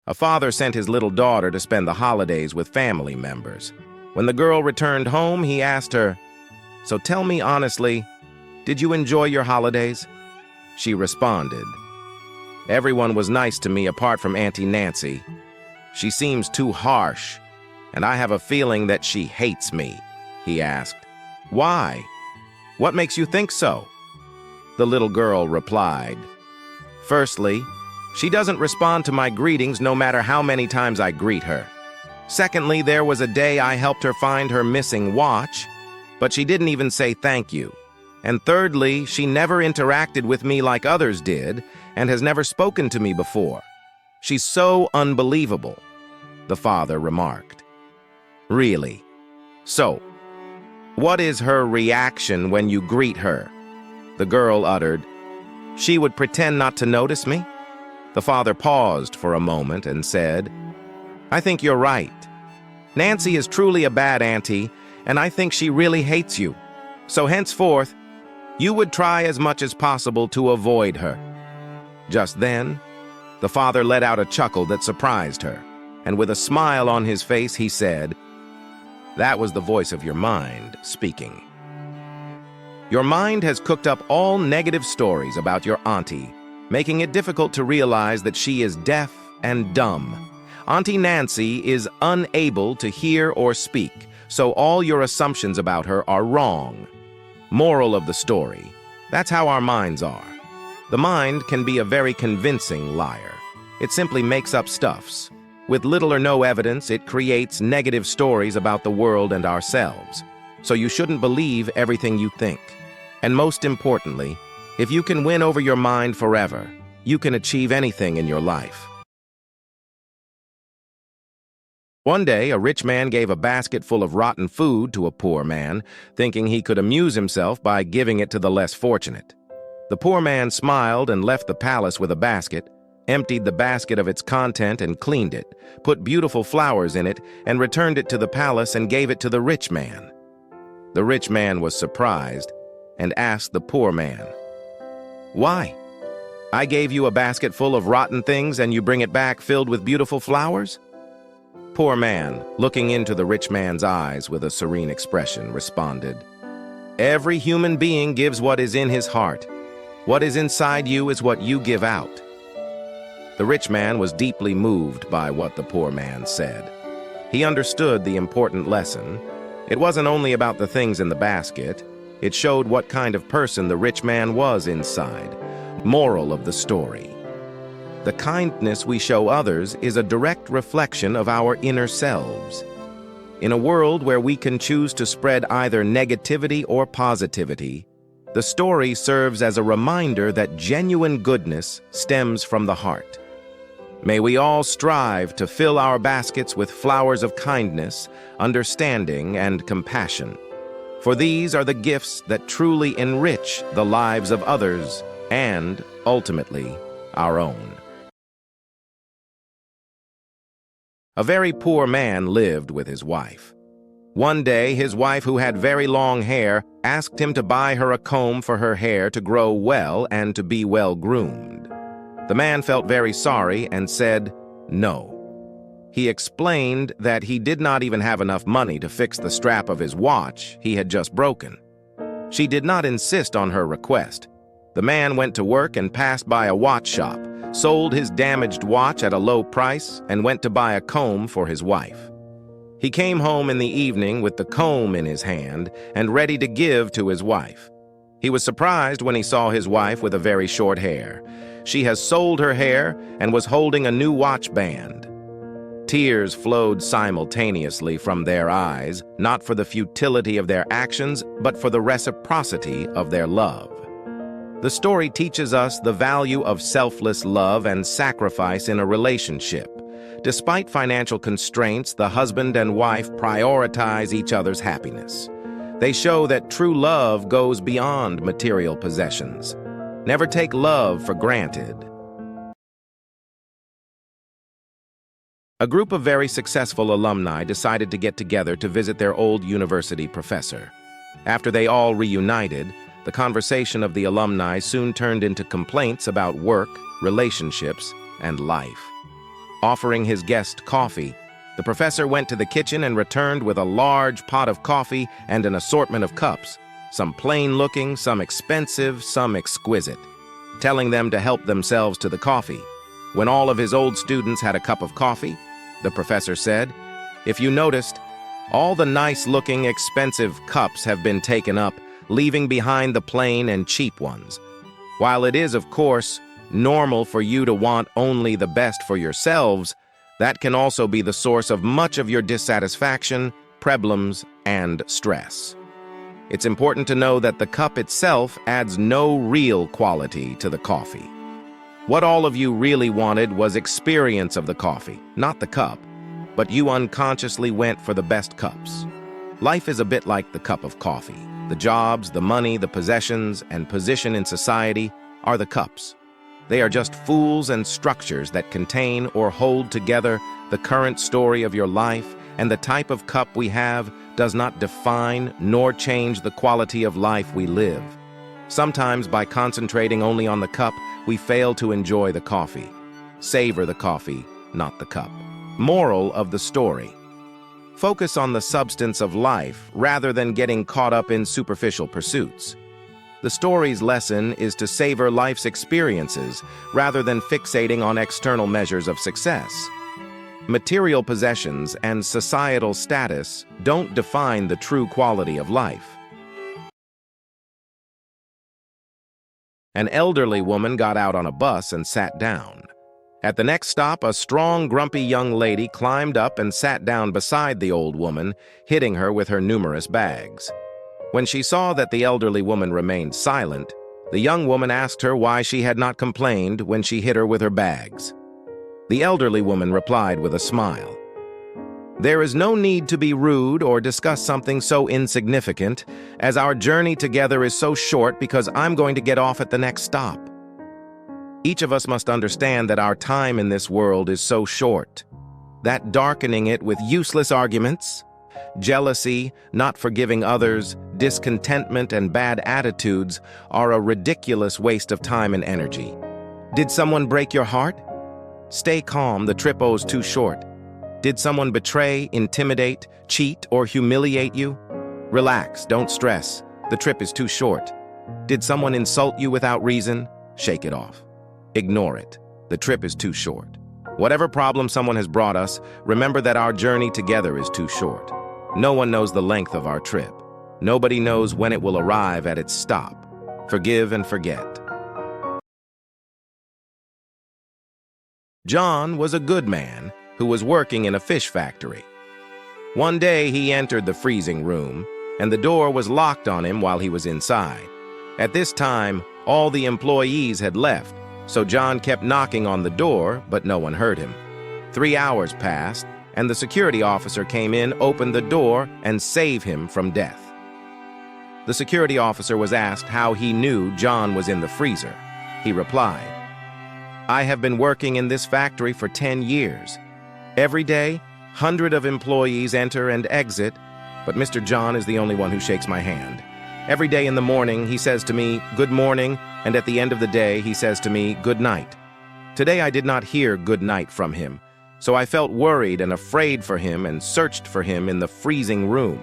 A father sent his little daughter to spend the holidays with family members. When the girl returned home, he asked her, "So tell me honestly, did you enjoy your holidays?" She responded, "Everyone was nice to me apart from Auntie Nancy. She seems too harsh, and I have a feeling that she hates me." He asked, "Why? What makes you think so?" The little girl replied, "Firstly, she doesn't respond to my greetings no matter how many times I greet her. Secondly, there was a day I helped her find her missing watch, but she didn't even say thank you. And thirdly, she never interacted with me like others did and has never spoken to me before. She's so unbelievable," the father remarked. "Really? So, what is her reaction when you greet her?" The girl uttered, "She would pretend not to notice me." The father paused for a moment and said, "I think you're right. Nancy is truly a bad auntie, and I think she really hates you. So henceforth, you would try as much as possible to avoid her." Just then, the father let out a chuckle that surprised her, and with a smile on his face, he said, "That was the voice of your mind speaking. Your mind has cooked up all negative stories about your auntie, making it difficult to realize that she is deaf and dumb. Auntie Nancy is unable to hear or speak, so all your assumptions about her are wrong. Moral of the story: that's how our minds are. The mind can be a very convincing liar. It simply makes up stuffs. With little or no evidence, it creates negative stories about the world and ourselves. So you shouldn't believe everything you think. And most importantly, if you can win over your mind forever, you can achieve anything in your life." One day, a rich man gave a basket full of rotten food to a poor man, thinking he could amuse himself by giving it to the less fortunate. The poor man smiled and left the palace with a basket, emptied the basket of its content and cleaned it, put beautiful flowers in it, and returned it to the palace and gave it to the rich man. The rich man was surprised and asked the poor man, "Why? I gave you a basket full of rotten things and you bring it back filled with beautiful flowers?" Poor man, looking into the rich man's eyes with a serene expression, responded, "Every human being gives what is in his heart. What is inside you is what you give out." The rich man was deeply moved by what the poor man said. He understood the important lesson. It wasn't only about the things in the basket. It showed what kind of person the rich man was inside. Moral of the story: the kindness we show others is a direct reflection of our inner selves. In a world where we can choose to spread either negativity or positivity, the story serves as a reminder that genuine goodness stems from the heart. May we all strive to fill our baskets with flowers of kindness, understanding, and compassion. For these are the gifts that truly enrich the lives of others and, ultimately, our own. A very poor man lived with his wife. One day, his wife, who had very long hair, asked him to buy her a comb for her hair to grow well and to be well groomed. The man felt very sorry and said no. He explained that he did not even have enough money to fix the strap of his watch he had just broken. She did not insist on her request. The man went to work and passed by a watch shop, sold his damaged watch at a low price, and went to buy a comb for his wife. He came home in the evening with the comb in his hand and ready to give to his wife. He was surprised when he saw his wife with a very short hair. She has sold her hair and was holding a new watch band. Tears flowed simultaneously from their eyes, not for the futility of their actions, but for the reciprocity of their love. The story teaches us the value of selfless love and sacrifice in a relationship. Despite financial constraints, the husband and wife prioritize each other's happiness. They show that true love goes beyond material possessions. Never take love for granted. A group of very successful alumni decided to get together to visit their old university professor. After they all reunited, the conversation of the alumni soon turned into complaints about work, relationships, and life. Offering his guest coffee, the professor went to the kitchen and returned with a large pot of coffee and an assortment of cups, some plain-looking, some expensive, some exquisite, telling them to help themselves to the coffee. When all of his old students had a cup of coffee, the professor said, "If you noticed, all the nice-looking, expensive cups have been taken up, leaving behind the plain and cheap ones. While it is, of course, normal for you to want only the best for yourselves, that can also be the source of much of your dissatisfaction, problems, and stress. It's important to know that the cup itself adds no real quality to the coffee. What all of you really wanted was experience of the coffee, not the cup, but you unconsciously went for the best cups. Life is a bit like the cup of coffee. The jobs, the money, the possessions, and position in society are the cups. They are just fools and structures that contain or hold together the current story of your life, and the type of cup we have does not define nor change the quality of life we live. Sometimes, by concentrating only on the cup, we fail to enjoy the coffee. Savor the coffee, not the cup. Moral of the story: focus on the substance of life rather than getting caught up in superficial pursuits. The story's lesson is to savor life's experiences rather than fixating on external measures of success. Material possessions and societal status don't define the true quality of life. An elderly woman got out on a bus and sat down. At the next stop, a strong, grumpy young lady climbed up and sat down beside the old woman, hitting her with her numerous bags. When she saw that the elderly woman remained silent, the young woman asked her why she had not complained when she hit her with her bags. The elderly woman replied with a smile, "There is no need to be rude or discuss something so insignificant, as our journey together is so short because I'm going to get off at the next stop." Each of us must understand that our time in this world is so short, that darkening it with useless arguments, jealousy, not forgiving others, discontentment, and bad attitudes are a ridiculous waste of time and energy. Did someone break your heart? Stay calm, the trip is too short. Did someone betray, intimidate, cheat, or humiliate you? Relax, don't stress, the trip is too short. Did someone insult you without reason? Shake it off. Ignore it, the trip is too short. Whatever problem someone has brought us, remember that our journey together is too short. No one knows the length of our trip. Nobody knows when it will arrive at its stop. Forgive and forget. John was a good man who was working in a fish factory. One day he entered the freezing room, and the door was locked on him while he was inside. At this time, all the employees had left, so John kept knocking on the door, but no one heard him. 3 hours passed, and the security officer came in, opened the door, and saved him from death. The security officer was asked how he knew John was in the freezer. He replied, "I have been working in this factory for 10 years. Every day, hundreds of employees enter and exit, but Mr. John is the only one who shakes my hand. Every day in the morning, he says to me, 'Good morning,' and at the end of the day, he says to me, 'Good night.' Today I did not hear 'good night' from him, so I felt worried and afraid for him and searched for him in the freezing room."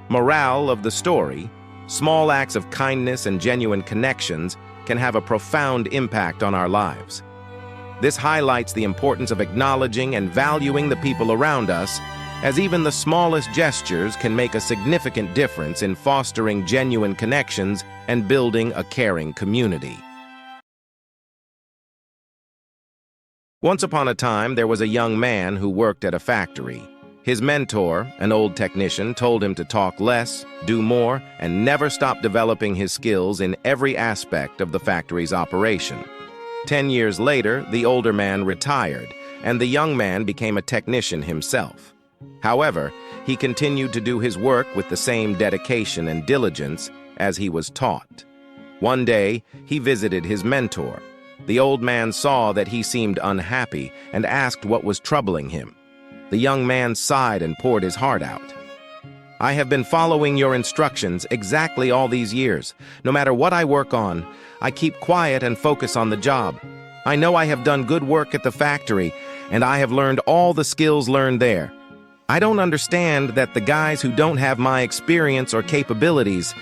Morale of the story: small acts of kindness and genuine connections can have a profound impact on our lives. This highlights the importance of acknowledging and valuing the people around us, as even the smallest gestures can make a significant difference in fostering genuine connections and building a caring community. Once upon a time, there was a young man who worked at a factory. His mentor, an old technician, told him to talk less, do more, and never stop developing his skills in every aspect of the factory's operation. 10 years later, the older man retired, and the young man became a technician himself. However, he continued to do his work with the same dedication and diligence as he was taught. One day, he visited his mentor. The old man saw that he seemed unhappy and asked what was troubling him. The young man sighed and poured his heart out. "I have been following your instructions exactly all these years. No matter what I work on, I keep quiet and focus on the job. I know I have done good work at the factory, and I have learned all the skills learned there. I don't understand that the guys who don't have my experience or capabilities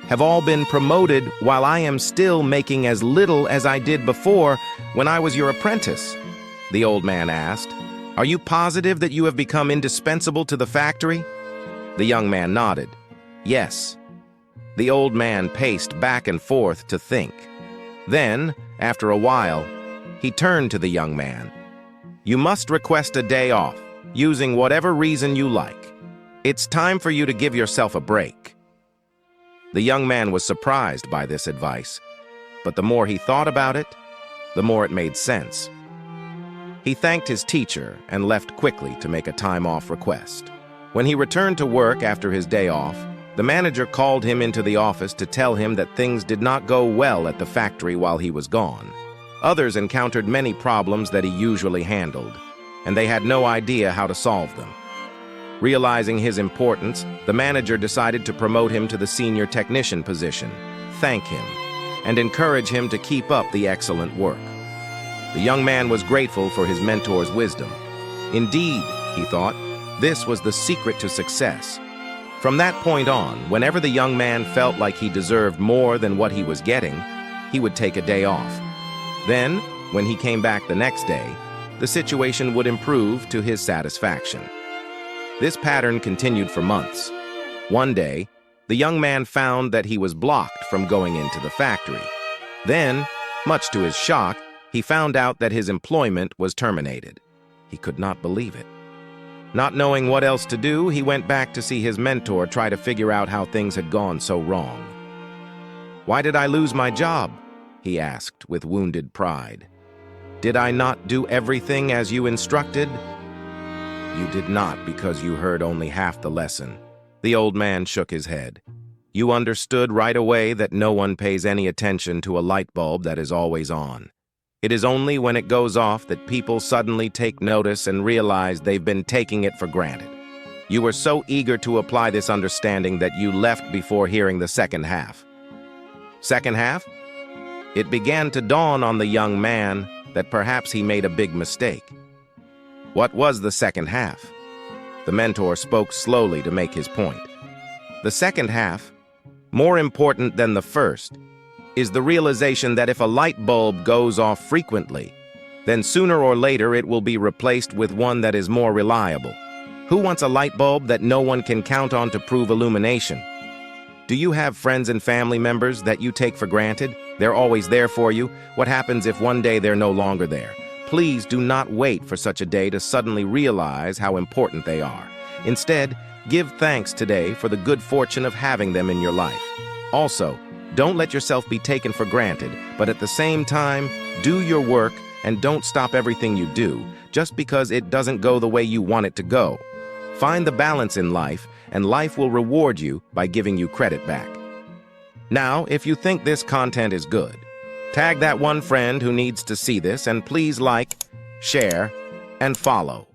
have all been promoted while I am still making as little as I did before when I was your apprentice," the old man asked. "Are you positive that you have become indispensable to the factory?" The young man nodded. "Yes." The old man paced back and forth to think. Then, after a while, he turned to the young man. "You must request a day off, using whatever reason you like. It's time for you to give yourself a break." The young man was surprised by this advice, but the more he thought about it, the more it made sense. He thanked his teacher and left quickly to make a time-off request. When he returned to work after his day off, the manager called him into the office to tell him that things did not go well at the factory while he was gone. Others encountered many problems that he usually handled, and they had no idea how to solve them. Realizing his importance, the manager decided to promote him to the senior technician position, thank him, and encourage him to keep up the excellent work. The young man was grateful for his mentor's wisdom. Indeed, he thought, this was the secret to success. From that point on, whenever the young man felt like he deserved more than what he was getting, he would take a day off. Then, when he came back the next day, the situation would improve to his satisfaction. This pattern continued for months. One day, the young man found that he was blocked from going into the factory. Then, much to his shock, he found out that his employment was terminated. He could not believe it. Not knowing what else to do, he went back to see his mentor try to figure out how things had gone so wrong. "Why did I lose my job?" he asked with wounded pride. "Did I not do everything as you instructed?" "You did not, because you heard only half the lesson." The old man shook his head. "You understood right away that no one pays any attention to a light bulb that is always on. It is only when it goes off that people suddenly take notice and realize they've been taking it for granted. You were so eager to apply this understanding that you left before hearing the second half." Second half? It began to dawn on the young man that perhaps he made a big mistake. What was the second half? The mentor spoke slowly to make his point. The second half, more important than the first, is the realization that if a light bulb goes off frequently, then sooner or later it will be replaced with one that is more reliable. Who wants a light bulb that no one can count on to prove illumination? Do you have friends and family members that you take for granted? They're always there for you. What happens if one day they're no longer there? Please do not wait for such a day to suddenly realize how important they are. Instead, give thanks today for the good fortune of having them in your life. Also, don't let yourself be taken for granted, but at the same time, do your work and don't stop everything you do just because it doesn't go the way you want it to go. Find the balance in life, and life will reward you by giving you credit back. Now, if you think this content is good, tag that one friend who needs to see this, and please like, share, and follow.